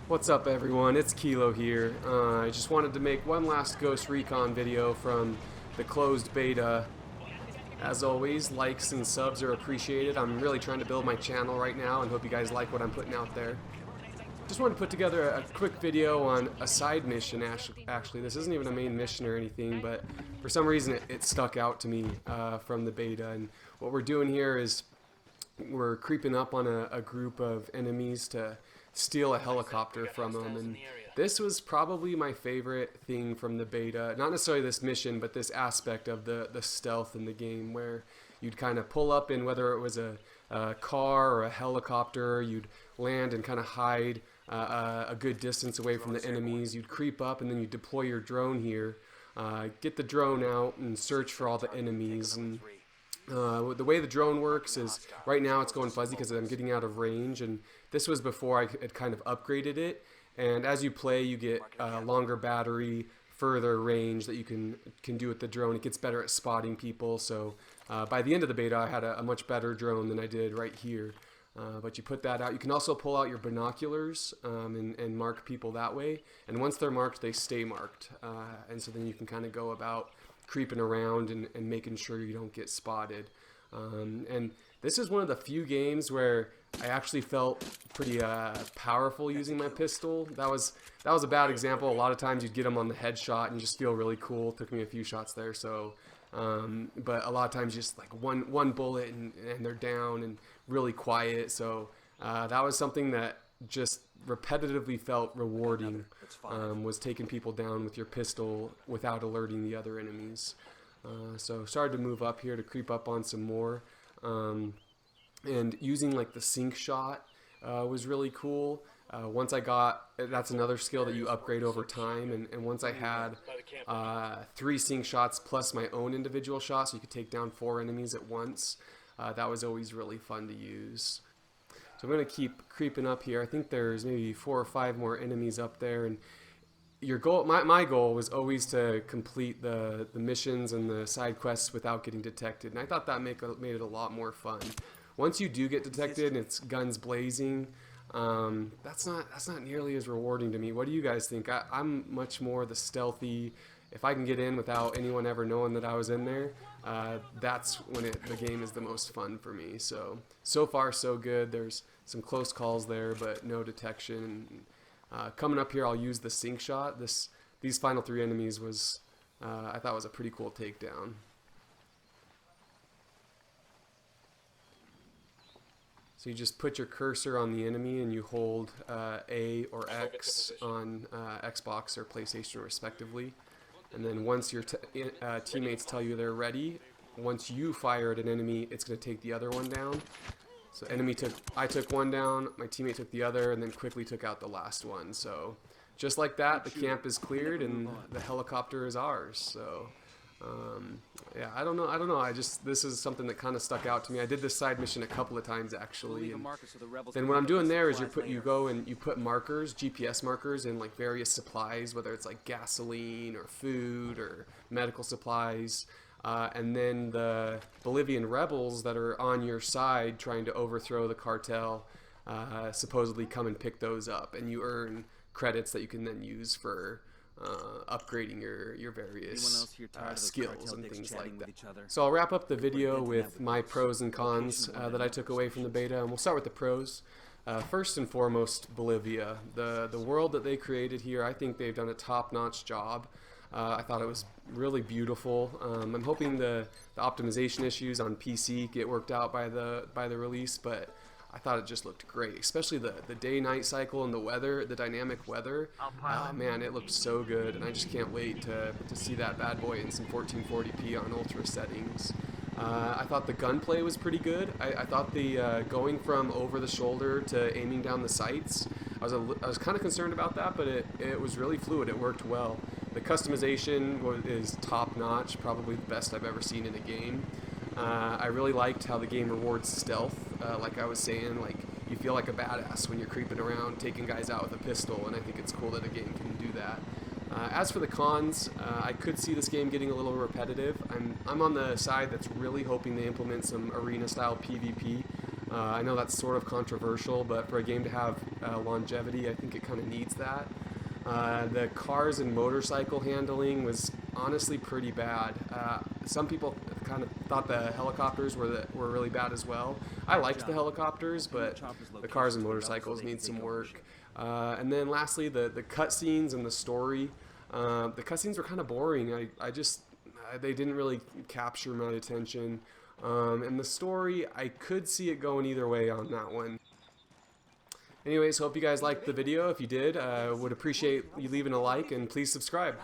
What's up everyone, it's Kilo here. I just wanted to make one last Ghost Recon video from the closed beta. As always, likes and subs are appreciated. I'm really trying to build my channel right now and hope you guys like what I'm putting out there. Just wanted to put together a quick video on a side mission. Actually, this isn't even a main mission or anything, but for some reason it stuck out to me from the beta. And what we're doing here is we're creeping up on a group of enemies to steal a helicopter from them, and this was probably my favorite thing from the beta. Not necessarily this mission, but this aspect of the stealth in the game, where you'd kind of pull up in, whether it was a car or a helicopter, you'd land and kind of hide a good distance away from the enemies. You'd creep up and then you deploy your drone here, get the drone out and search for all the enemies. And the way the drone works is right now it's going fuzzy because I'm getting out of range, and this was before I had kind of upgraded it. And as you play, you get longer battery, further range that you can do with the drone. It gets better at spotting people. So by the end of the beta, I had a much better drone than I did right here. But you put that out. You can also pull out your binoculars and mark people that way. And once they're marked, they stay marked. And so then you can kind of go about creeping around and making sure you don't get spotted. And this is one of the few games where I actually felt pretty powerful using my pistol. That was a bad example. A lot of times you'd get them on the headshot and just feel really cool. It took me a few shots there, so but a lot of times just like one bullet and they're down and really quiet. So that was something that just repetitively felt rewarding, was taking people down with your pistol without alerting the other enemies. So started to move up here to creep up on some more, and using like the sync shot was really cool. Once I got, that's another skill that you upgrade over time, and once I had 3 sync shots plus my own individual shot, so you could take down 4 enemies at once, that was always really fun to use. So I'm going to keep creeping up here. I think there's maybe 4 or 5 more enemies up there, and your goal, my goal was always to complete the missions and the side quests without getting detected, and I thought that made it a lot more fun. Once you do get detected and it's guns blazing, that's not nearly as rewarding to me. What do you guys think? I'm much more the stealthy. If I can get in without anyone ever knowing that I was in there, that's when the game is the most fun for me. So far so good. There's some close calls there, but no detection. Coming up here, I'll use the sync shot. These final 3 enemies was, I thought was a pretty cool takedown. So you just put your cursor on the enemy and you hold A or X on Xbox or PlayStation respectively. And then once your teammates tell you they're ready, once you fire at an enemy, it's going to take the other one down. So I took one down, my teammate took the other, and then quickly took out the last one. So just like that, the camp is cleared and the helicopter is ours. So yeah, I don't know. This is something that kind of stuck out to me. I did this side mission a couple of times actually. And then what I'm doing there is you go and you put markers, GPS markers, in like various supplies, whether it's like gasoline or food or medical supplies. And then the Bolivian rebels that are on your side trying to overthrow the cartel supposedly come and pick those up, and you earn credits that you can then use for upgrading your various skills and things like that. So I'll wrap up the video with my pros and cons that I took away from the beta, and we'll start with the pros. First and foremost, Bolivia. The world that they created here, I think they've done a top-notch job. I thought it was really beautiful. I'm hoping the optimization issues on PC get worked out by the release, but I thought it just looked great, especially the day-night cycle and the weather, the dynamic weather. Man, it looked so good, and I just can't wait to see that bad boy in some 1440p on ultra settings. I thought the gunplay was pretty good. I thought the going from over the shoulder to aiming down the sights, I was kind of concerned about that, but it was really fluid. It worked well. The customization is top-notch, probably the best I've ever seen in a game. I really liked how the game rewards stealth. Like I was saying, like you feel like a badass when you're creeping around taking guys out with a pistol, and I think it's cool that a game can do that. As for the cons, I could see this game getting a little repetitive. I'm on the side that's really hoping they implement some arena-style PvP. I know that's sort of controversial, but for a game to have longevity, I think it kind of needs that. The cars and motorcycle handling was honestly pretty bad. Some people kind of thought the helicopters were really bad as well. I liked the helicopters, but the cars and motorcycles need some work. And then lastly, the cutscenes and the story. The cutscenes were kind of boring. They didn't really capture my attention. And the story, I could see it going either way on that one. Anyways, hope you guys liked the video. If you did, would appreciate you leaving a like, and please subscribe.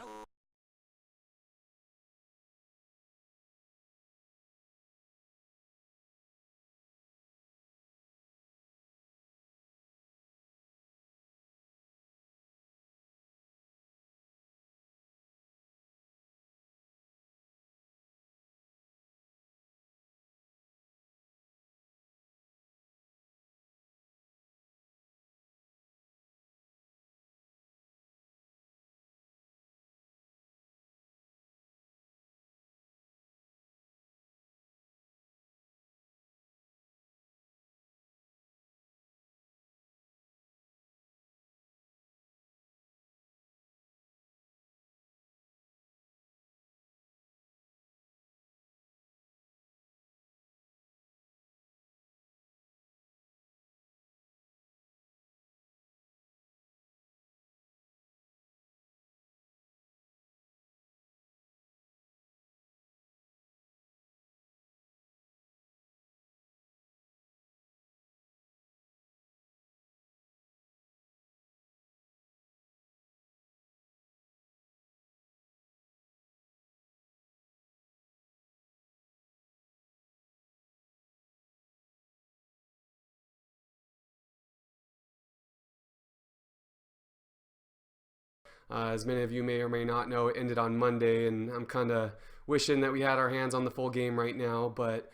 As many of you may or may not know, it ended on Monday, and I'm kind of wishing that we had our hands on the full game right now. But